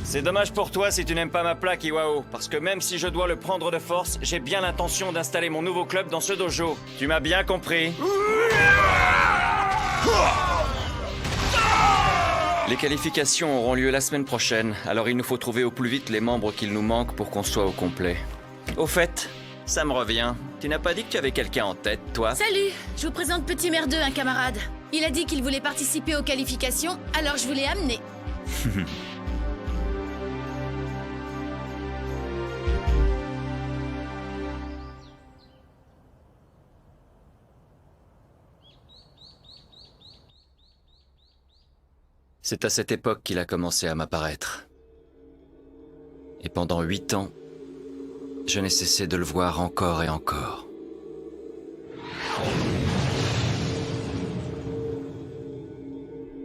C'est dommage pour toi si tu n'aimes pas ma plaque, Iwao, parce que même si je dois le prendre de force, j'ai bien l'intention d'installer mon nouveau club dans ce dojo. Tu m'as bien compris? Les qualifications auront lieu la semaine prochaine, alors il nous faut trouver au plus vite les membres qu'il nous manque pour qu'on soit au complet. Au fait, ça me revient. Tu n'as pas dit que tu avais quelqu'un en tête, toi? Salut, je vous présente Petit Merdeux, un camarade. Il a dit qu'il voulait participer aux qualifications, alors je vous l'ai amené. C'est à cette époque qu'il a commencé à m'apparaître. Et pendant 8 ans, je n'ai cessé de le voir encore et encore.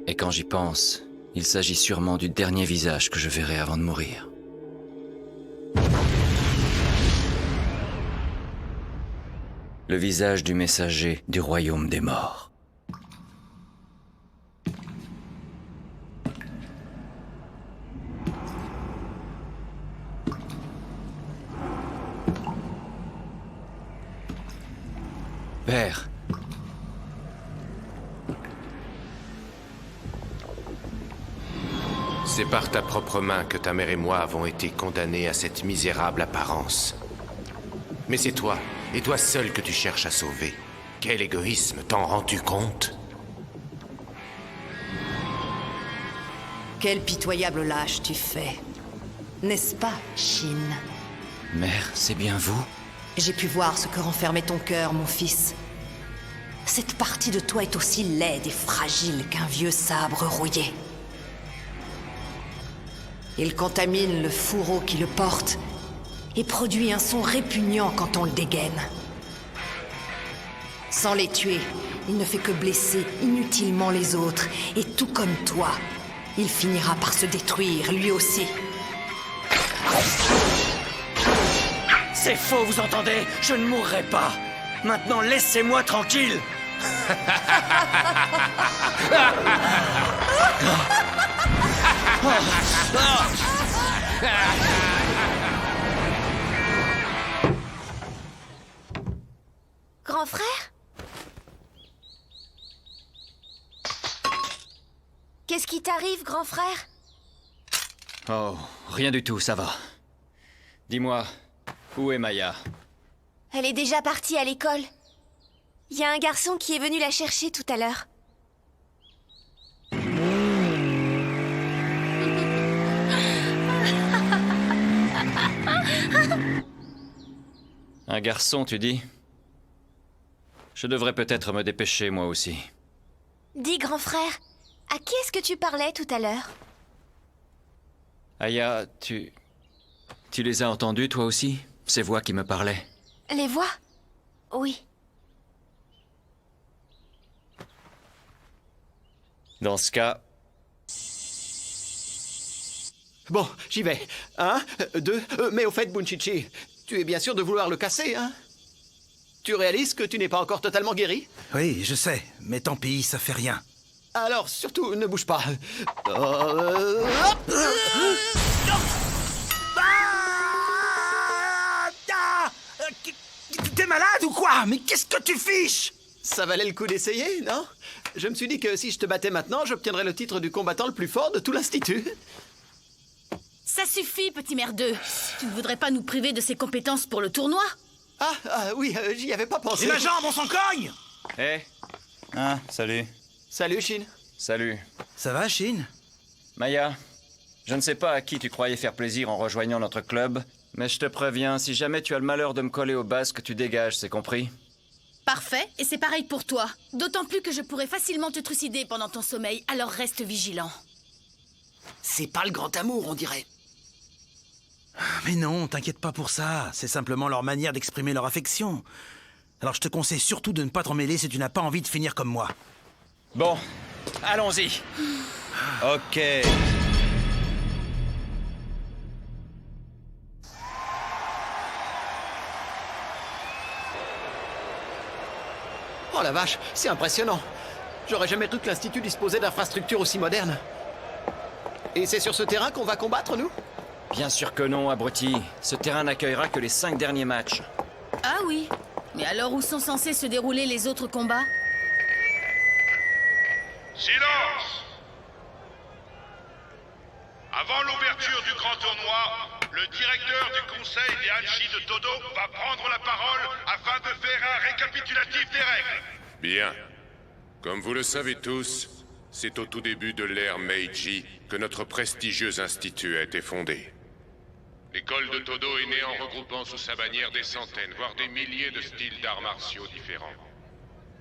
Et quand j'y pense, il s'agit sûrement du dernier visage que je verrai avant de mourir. Le visage du messager du royaume des morts. Père. C'est par ta propre main que ta mère et moi avons été condamnés à cette misérable apparence. Mais c'est toi, et toi seul que tu cherches à sauver. Quel égoïsme, t'en rends-tu compte? Quel pitoyable lâche tu fais. N'est-ce pas, Shin? Mère, c'est bien vous? J'ai pu voir ce que renfermait ton cœur, mon fils. Cette partie de toi est aussi laide et fragile qu'un vieux sabre rouillé. Il contamine le fourreau qui le porte et produit un son répugnant quand on le dégaine. Sans les tuer, il ne fait que blesser inutilement les autres, et tout comme toi, il finira par se détruire lui aussi. C'est faux, vous entendez? Je ne mourrai pas. Maintenant, laissez-moi tranquille. Grand frère? Qu'est-ce qui t'arrive, grand frère? Oh, rien du tout, ça va. Dis-moi, où est Maya? Elle est déjà partie à l'école. Il y a un garçon qui est venu la chercher tout à l'heure. Un garçon, tu dis? Je devrais peut-être me dépêcher, moi aussi. Dis, grand frère, à qui est-ce que tu parlais tout à l'heure? Aya, tu les as entendus, toi aussi? Ces voix qui me parlaient? Les voix? Oui. Dans ce cas... Bon, j'y vais. 1, 2... mais au fait, Bunchichi, tu es bien sûr de vouloir le casser, hein? Tu réalises que tu n'es pas encore totalement guéri? Oui, je sais, mais tant pis, ça fait rien. Alors, surtout, ne bouge pas. T'es malade ou quoi? Mais qu'est-ce que tu fiches? Ça valait le coup d'essayer, non? Je me suis dit que si je te battais maintenant, j'obtiendrais le titre du combattant le plus fort de tout l'Institut. Ça suffit, petit merdeux. Tu ne voudrais pas nous priver de ses compétences pour le tournoi? Oui, j'y avais pas pensé. Et ma jambe, on s'en cogne! Hé! Ah, salut. Salut, Shin. Salut. Ça va, Shin? Maya, je ne sais pas à qui tu croyais faire plaisir en rejoignant notre club, mais je te préviens, si jamais tu as le malheur de me coller au basque, tu dégages, c'est compris? Parfait, et c'est pareil pour toi. D'autant plus que je pourrais facilement te trucider pendant ton sommeil, alors reste vigilant. C'est pas le grand amour, on dirait. Mais non, t'inquiète pas pour ça. C'est simplement leur manière d'exprimer leur affection. Alors je te conseille surtout de ne pas t'en mêler si tu n'as pas envie de finir comme moi. Bon, allons-y. Ok. Oh la vache, c'est impressionnant. J'aurais jamais cru que l'Institut disposait d'infrastructures aussi modernes. Et c'est sur ce terrain qu'on va combattre, nous? Bien sûr que non, abruti. Ce terrain n'accueillera que les 5 derniers matchs. Ah oui. Mais alors où sont censés se dérouler les autres combats? Silence! Avant l'ouverture du grand tournoi, le directeur du conseil des Hanshi de Todo va prendre la parole afin de faire un récapitulatif des règles. Bien. Comme vous le savez tous, c'est au tout début de l'ère Meiji que notre prestigieux institut a été fondé. L'école de Todo est née en regroupant sous sa bannière des centaines, voire des milliers de styles d'arts martiaux différents.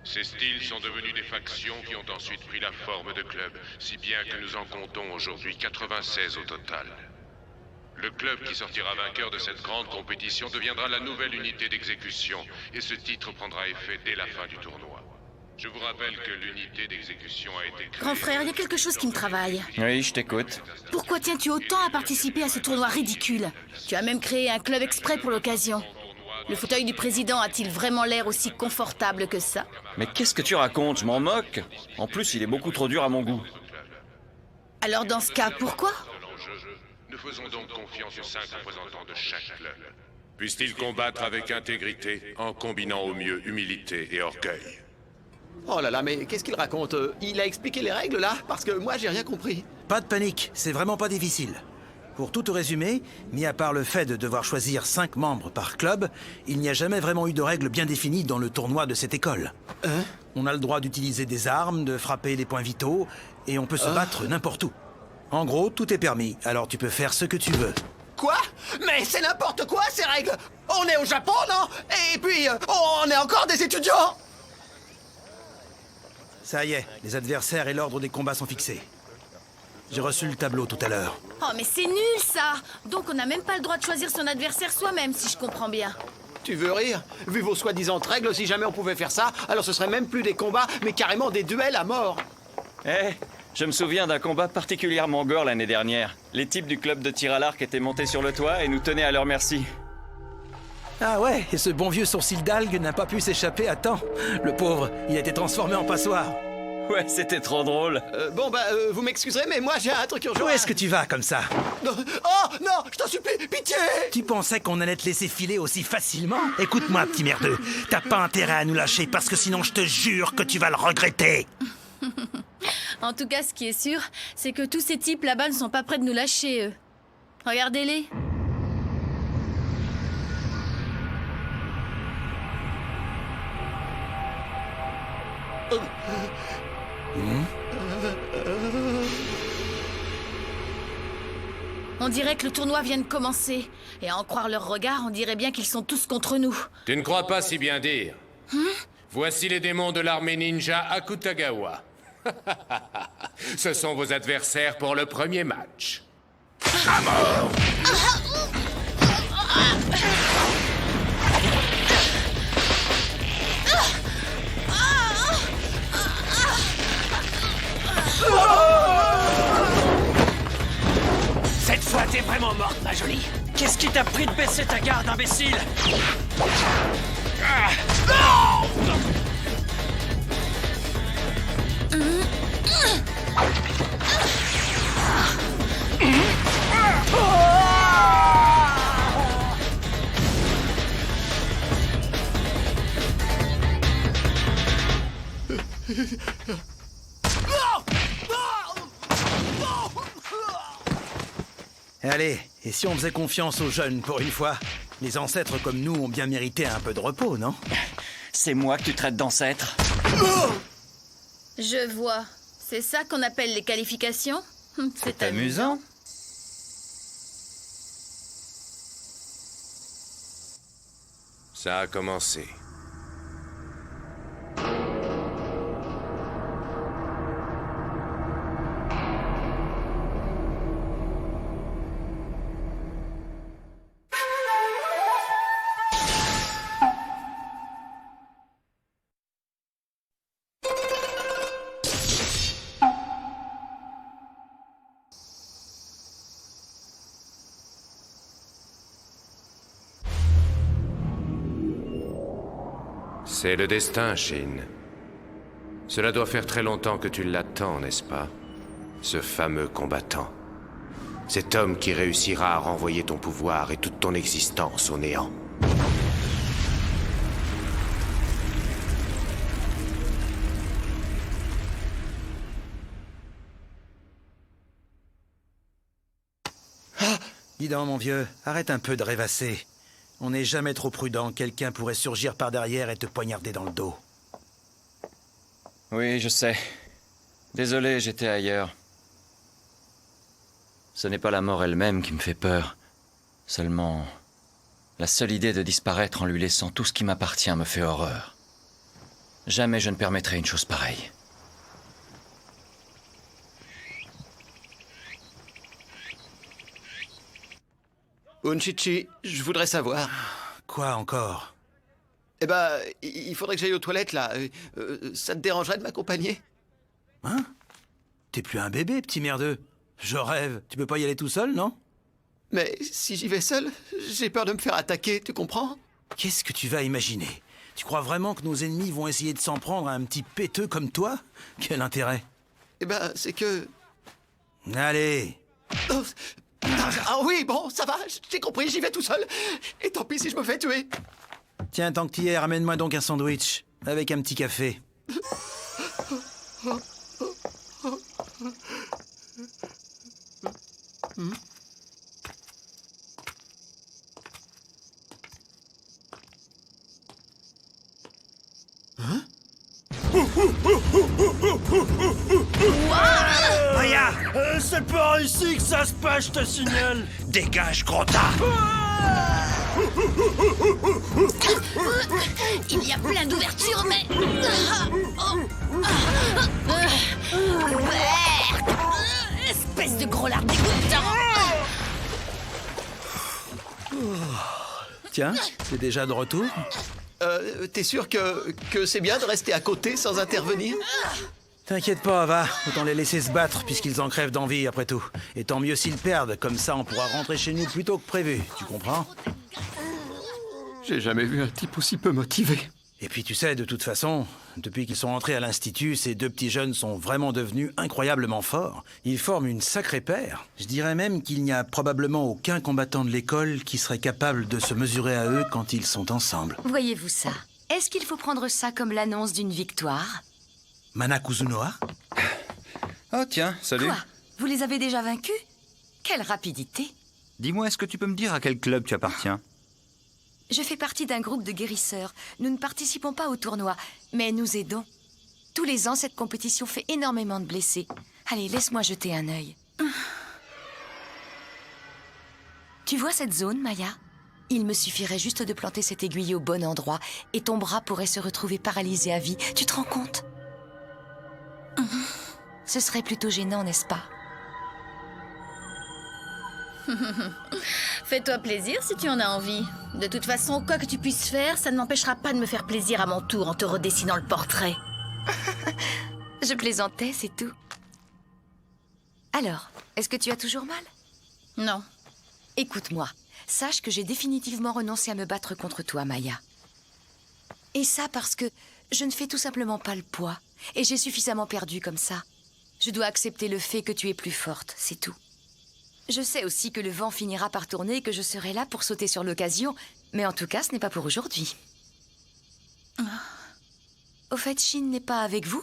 Ces styles sont devenus des factions qui ont ensuite pris la forme de clubs, si bien que nous en comptons aujourd'hui 96 au total. Le club qui sortira vainqueur de cette grande compétition deviendra la nouvelle unité d'exécution, et ce titre prendra effet dès la fin du tournoi. Je vous rappelle que l'unité d'exécution a été créée... Grand frère, il y a quelque chose qui me travaille. Oui, je t'écoute. Pourquoi tiens-tu autant à participer à ce tournoi ridicule? Tu as même créé un club exprès pour l'occasion. Le fauteuil du président a-t-il vraiment l'air aussi confortable que ça? Mais qu'est-ce que tu racontes? Je m'en moque. En plus, il est beaucoup trop dur à mon goût. Alors dans ce cas, pourquoi? Nous faisons donc confiance aux 5 représentants de chaque club. Puissent-ils combattre avec intégrité, en combinant au mieux humilité et orgueil. Oh là là, mais qu'est-ce qu'il raconte? Il a expliqué les règles, là? Parce que moi, j'ai rien compris. Pas de panique, c'est vraiment pas difficile. Pour tout te résumer, mis à part le fait de devoir choisir 5 membres par club, il n'y a jamais vraiment eu de règles bien définies dans le tournoi de cette école. On a le droit d'utiliser des armes, de frapper les points vitaux, et on peut se battre n'importe où. En gros, tout est permis, alors tu peux faire ce que tu veux. Quoi? Mais c'est n'importe quoi, ces règles! On est au Japon, non? Et puis, on est encore des étudiants! Ça y est, les adversaires et l'ordre des combats sont fixés. J'ai reçu le tableau tout à l'heure. Oh mais c'est nul ça! Donc on n'a même pas le droit de choisir son adversaire soi-même, si je comprends bien. Tu veux rire? Vu vos soi-disant règles, si jamais on pouvait faire ça, alors ce serait même plus des combats, mais carrément des duels à mort. Je me souviens d'un combat particulièrement gore l'année dernière. Les types du club de tir à l'arc étaient montés sur le toit et nous tenaient à leur merci. Ah ouais, et ce bon vieux sourcil d'algue n'a pas pu s'échapper à temps. Le pauvre, il a été transformé en passoire. Ouais, c'était trop drôle. Vous m'excuserez, mais moi j'ai un truc urgent. Où est-ce que tu vas comme ça? Oh non, je t'en supplie, pitié! Tu pensais qu'on allait te laisser filer aussi facilement? Écoute-moi, petit merdeux, t'as pas intérêt à nous lâcher parce que sinon je te jure que tu vas le regretter. En tout cas, ce qui est sûr, c'est que tous ces types là-bas ne sont pas prêts de nous lâcher, eux. Regardez-les. On dirait que le tournoi vient de commencer. Et à en croire leur regard, on dirait bien qu'ils sont tous contre nous. Tu ne crois pas si bien dire. Voici les démons de l'armée ninja Akutagawa. Ce sont vos adversaires pour le premier match. À mort! Cette fois, t'es vraiment morte, ma jolie. Qu'est-ce qui t'a pris de baisser ta garde, imbécile? Allez, et si on faisait confiance aux jeunes pour une fois? Les ancêtres comme nous ont bien mérité un peu de repos, non? C'est moi que tu traites d'ancêtre. Je vois. C'est ça qu'on appelle les qualifications? C'est Amusant. Ça a commencé. C'est le destin, Shin. Cela doit faire très longtemps que tu l'attends, n'est-ce pas? Ce fameux combattant. Cet homme qui réussira à renvoyer ton pouvoir et toute ton existence au néant. Dis donc, mon vieux, arrête un peu de rêvasser. On n'est jamais trop prudent, quelqu'un pourrait surgir par derrière et te poignarder dans le dos. Oui, je sais. Désolé, j'étais ailleurs. Ce n'est pas la mort elle-même qui me fait peur. Seulement, la seule idée de disparaître en lui laissant tout ce qui m'appartient me fait horreur. Jamais je ne permettrai une chose pareille. Bunchichi, je voudrais savoir. Quoi encore? Eh ben, il faudrait que j'aille aux toilettes, là. Ça te dérangerait de m'accompagner? Hein? T'es plus un bébé, petit merdeux. Je rêve. Tu peux pas y aller tout seul, non? Mais si j'y vais seul, j'ai peur de me faire attaquer, tu comprends? Qu'est-ce que tu vas imaginer? Tu crois vraiment que nos ennemis vont essayer de s'en prendre à un petit péteux comme toi? Quel intérêt? Eh ben, c'est que... Allez! Oh, ah oui, bon, ça va, j'ai compris, j'y vais tout seul. Et tant pis si je me fais tuer. Tiens, tant que t'y es, ramène-moi donc un sandwich. Avec un petit café. Maya, c'est pas ici que ça se passe, je te signale. Dégage, gros tas. Il y a plein d'ouvertures, mais... Espèce de gros lard dégoûtant. Tiens, t'es déjà de retour? T'es sûr que c'est bien de rester à côté sans intervenir? T'inquiète pas, va. Autant les laisser se battre puisqu'ils en crèvent d'envie après tout. Et tant mieux s'ils perdent, comme ça on pourra rentrer chez nous plus tôt que prévu. Tu comprends? J'ai jamais vu un type aussi peu motivé. Et puis tu sais, de toute façon, depuis qu'ils sont entrés à l'Institut, ces deux petits jeunes sont vraiment devenus incroyablement forts. Ils forment une sacrée paire. Je dirais même qu'il n'y a probablement aucun combattant de l'école qui serait capable de se mesurer à eux quand ils sont ensemble. Voyez-vous ça? Est-ce qu'il faut prendre ça comme l'annonce d'une victoire? Mana Kuzunoha? Oh tiens, salut. Quoi? Vous les avez déjà vaincus? Quelle rapidité! Dis-moi, est-ce que tu peux me dire à quel club tu appartiens? Je fais partie d'un groupe de guérisseurs. Nous ne participons pas au tournoi, mais nous aidons. Tous les ans, cette compétition fait énormément de blessés. Allez, laisse-moi jeter un œil. Tu vois cette zone, Maya? Il me suffirait juste de planter cette aiguille au bon endroit et ton bras pourrait se retrouver paralysé à vie. Tu te rends compte? Ce serait plutôt gênant, n'est-ce pas? Fais-toi plaisir si tu en as envie. De toute façon, quoi que tu puisses faire, ça ne m'empêchera pas de me faire plaisir à mon tour en te redessinant le portrait. Je plaisantais, c'est tout. Alors, est-ce que tu as toujours mal? Non. Écoute-moi, sache que j'ai définitivement renoncé à me battre contre toi, Maya. Et ça parce que je ne fais tout simplement pas le poids. Et j'ai suffisamment perdu comme ça. Je dois accepter le fait que tu es plus forte, c'est tout. Je sais aussi que le vent finira par tourner et que je serai là pour sauter sur l'occasion. Mais en tout cas, ce n'est pas pour aujourd'hui. Au fait, Shin n'est pas avec vous?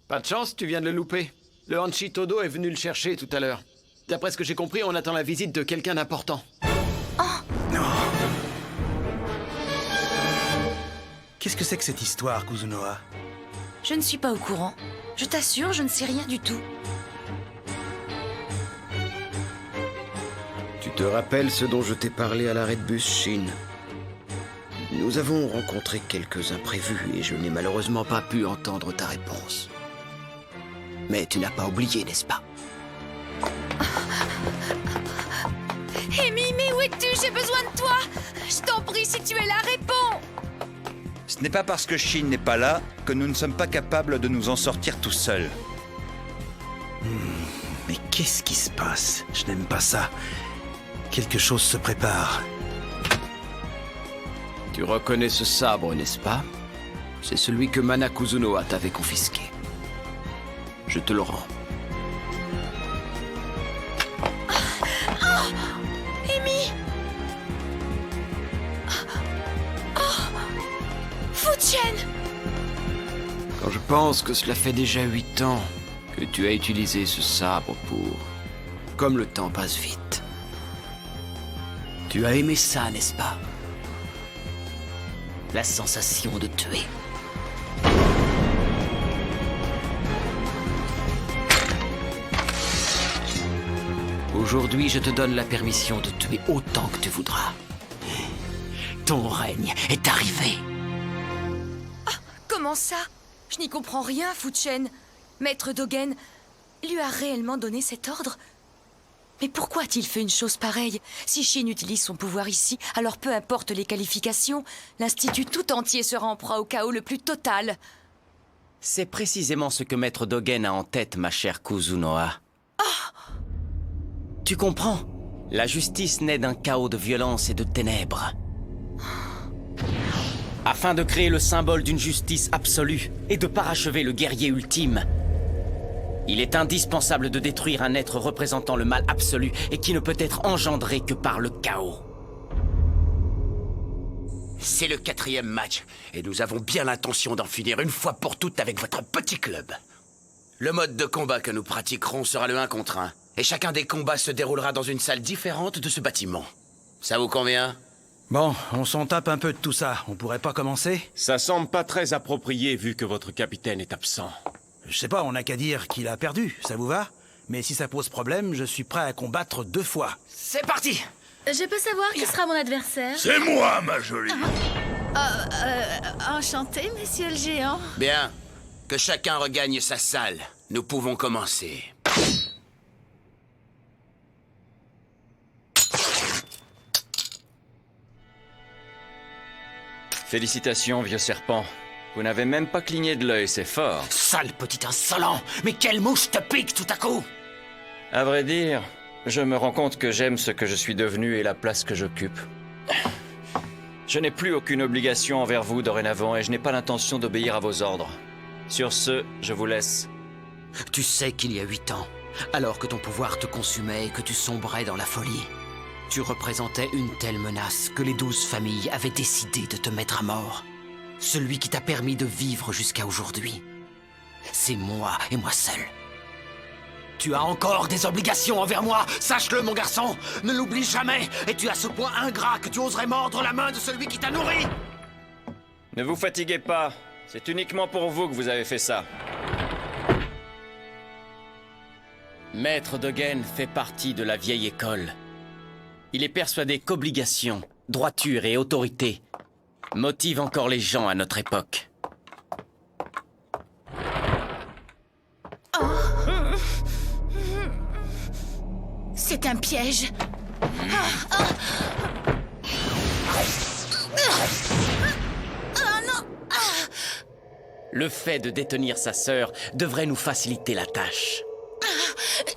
Pas de chance, tu viens de le louper. Le Hanshi Todo est venu le chercher tout à l'heure. D'après ce que j'ai compris, on attend la visite de quelqu'un d'important. Qu'est-ce que c'est que cette histoire, Kuzunoha? Je ne suis pas au courant. Je t'assure, je ne sais rien du tout. Tu te rappelles ce dont je t'ai parlé à l'arrêt de bus, Shin? Nous avons rencontré quelques imprévus et je n'ai malheureusement pas pu entendre ta réponse. Mais tu n'as pas oublié, n'est-ce pas? Amy, mais où es-tu? J'ai besoin de toi! Je t'en prie, si tu es là, réponds! Ce n'est pas parce que Shin n'est pas là que nous ne sommes pas capables de nous en sortir tout seuls. Mais qu'est-ce qui se passe? Je n'aime pas ça. Quelque chose se prépare. Tu reconnais ce sabre, n'est-ce pas? C'est celui que Mana Kuzunoha t'avait confisqué. Je te le rends. Amy! Fu-Chen! Quand je pense que cela fait déjà 8 ans que tu as utilisé ce sabre pour... Comme le temps passe vite. Tu as aimé ça, n'est-ce pas? La sensation de tuer. Aujourd'hui, je te donne la permission de tuer autant que tu voudras. Ton règne est arrivé. Comment ça? Je n'y comprends rien, Fu-Chen. Maître Dogen lui a réellement donné cet ordre? Mais pourquoi a-t-il fait une chose pareille? Si Shin utilise son pouvoir ici, alors peu importe les qualifications, l'Institut tout entier sera en proie au chaos le plus total. C'est précisément ce que Maître Dogen a en tête, ma chère Kuzunoha. Tu comprends? La justice naît d'un chaos de violence et de ténèbres. Afin de créer le symbole d'une justice absolue et de parachever le guerrier ultime, il est indispensable de détruire un être représentant le mal absolu et qui ne peut être engendré que par le chaos. C'est le 4e match, et nous avons bien l'intention d'en finir une fois pour toutes avec votre petit club. Le mode de combat que nous pratiquerons sera le 1 contre 1, et chacun des combats se déroulera dans une salle différente de ce bâtiment. Ça vous convient? Bon, on s'en tape un peu de tout ça. On pourrait pas commencer? Ça semble pas très approprié vu que votre capitaine est absent. Je sais pas, on n'a qu'à dire qu'il a perdu, ça vous va? Mais si ça pose problème, je suis prêt à combattre 2 fois. C'est parti! Je peux savoir qui sera mon adversaire? C'est moi, ma jolie. Enchanté, monsieur le géant. Bien. Que chacun regagne sa salle. Nous pouvons commencer. Félicitations, vieux serpent. Vous n'avez même pas cligné de l'œil, c'est fort. Sale petit insolent! Mais quelle mouche te pique tout à coup? À vrai dire, je me rends compte que j'aime ce que je suis devenu et la place que j'occupe. Je n'ai plus aucune obligation envers vous dorénavant et je n'ai pas l'intention d'obéir à vos ordres. Sur ce, je vous laisse. Tu sais qu'il y a 8 ans, alors que ton pouvoir te consumait et que tu sombrais dans la folie, tu représentais une telle menace que les 12 familles avaient décidé de te mettre à mort. Celui qui t'a permis de vivre jusqu'à aujourd'hui. C'est moi et moi seul. Tu as encore des obligations envers moi, sache-le mon garçon. Ne l'oublie jamais, et tu es à ce point ingrat que tu oserais mordre la main de celui qui t'a nourri. Ne vous fatiguez pas, c'est uniquement pour vous que vous avez fait ça. Maître Dogen fait partie de la vieille école. Il est persuadé qu'obligation, droiture et autorité motivent encore les gens à notre époque. C'est un piège. Non. Le fait de détenir sa sœur devrait nous faciliter la tâche.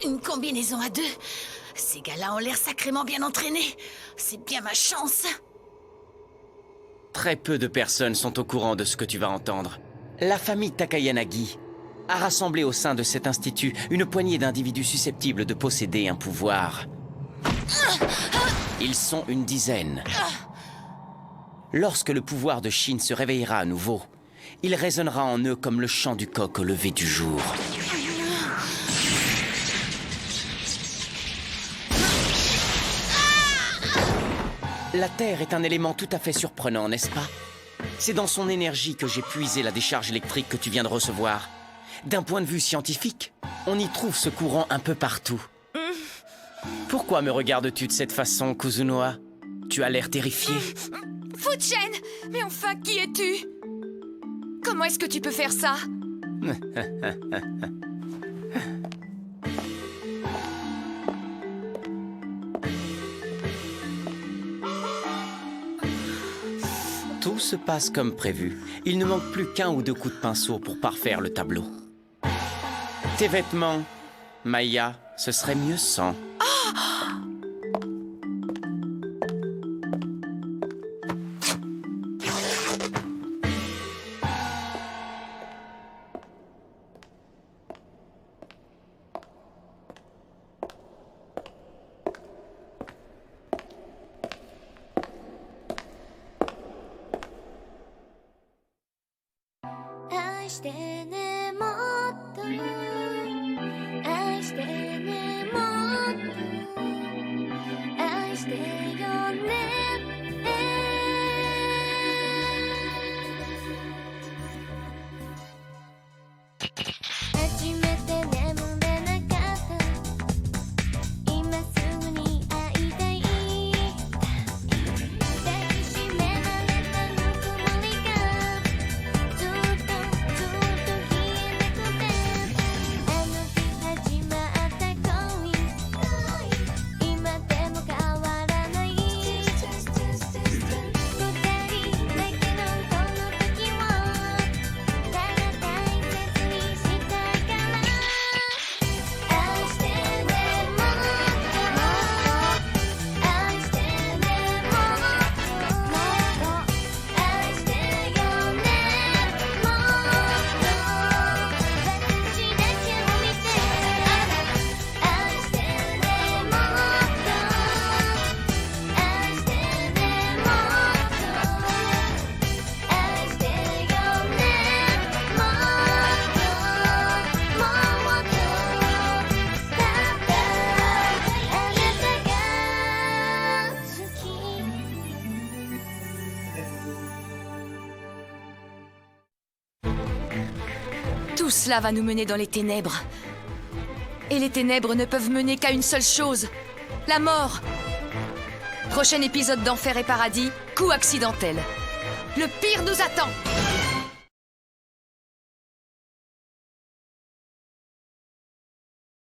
Une combinaison à 2. Ces gars-là ont l'air sacrément bien entraînés. C'est bien ma chance. Très peu de personnes sont au courant de ce que tu vas entendre. La famille Takayanagi a rassemblé au sein de cet institut une poignée d'individus susceptibles de posséder un pouvoir. Ils sont une dizaine. Lorsque le pouvoir de Shin se réveillera à nouveau, il résonnera en eux comme le chant du coq au lever du jour. La Terre est un élément tout à fait surprenant, n'est-ce pas? C'est dans son énergie que j'ai puisé la décharge électrique que tu viens de recevoir. D'un point de vue scientifique, on y trouve ce courant un peu partout. Pourquoi me regardes-tu de cette façon, Kuzunoha? Tu as l'air terrifié. Fu-Chen! Mais enfin, qui es-tu? Comment est-ce que tu peux faire ça? Tout se passe comme prévu. Il ne manque plus qu'1 ou 2 coups de pinceau pour parfaire le tableau. Tes vêtements, Maya, ce serait mieux sans. してねもっと愛してねもっと愛してよね初めて眠れなかった今すぐに会いたい抱きしめられたぬくもりがずっと消えなくてあの日始まった恋今でも変わらない二人だけのこの時をただ大切にしたいから愛してねもっと愛してねもっと愛してよねもっと私だけを見て愛してねもっと愛してねもっと愛してよねもっともっとただあなたが好きTout cela va nous mener dans les ténèbres. Et les ténèbres ne peuvent mener qu'à une seule chose, la mort. Prochain épisode d'Enfer et Paradis, coup accidentel. Le pire nous attend.